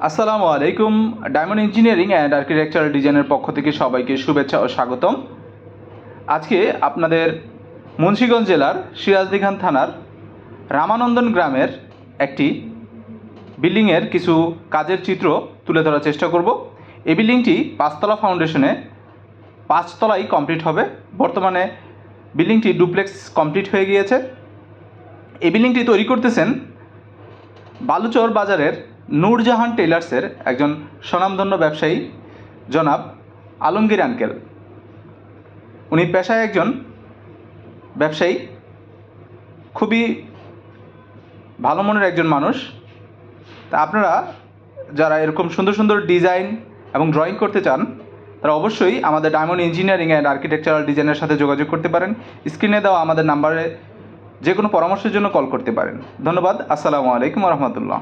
আসসালামু আলাইকুম। Diamond engineering and architectural ডিজাইনের পক্ষ থেকে সবাইকে শুভেচ্ছা ও স্বাগতম। আজকে আপনাদের মুন্সিগঞ্জ জেলার সিরাজদিখান থানার রামানন্দন গ্রামের একটি বিল্ডিংয়ের কিছু কাজের চিত্র তুলে ধরার চেষ্টা করব। এই বিল্ডিংটি 5তলা ফাউন্ডেশনে 5তলাই কমপ্লিট হবে। বর্তমানে বিল্ডিংটি ডুপ্লেক্স কমপ্লিট হয়ে গিয়েছে। এই বিল্ডিংটি তৈরি করতেছেন বালুচর বাজারের নূরজাহান টেইলার্সের একজন স্বনামধন্য ব্যবসায়ী জনাব আলমগীর আঙ্কেল। উনি পেশায় একজন ব্যবসায়ী, খুবই ভালো মনের একজন মানুষ। তা আপনারা যারা এরকম সুন্দর সুন্দর ডিজাইন এবং ড্রয়িং করতে চান তারা অবশ্যই আমাদের ডায়মন্ড ইঞ্জিনিয়ারিং অ্যান্ড আর্কিটেকচারাল ডিজাইনের সাথে যোগাযোগ করতে পারেন। স্ক্রিনে দেওয়া আমাদের নাম্বারে যে কোনো পরামর্শের জন্য কল করতে পারেন। ধন্যবাদ। আসসালামু আলাইকুম রহমতুল্লাহ।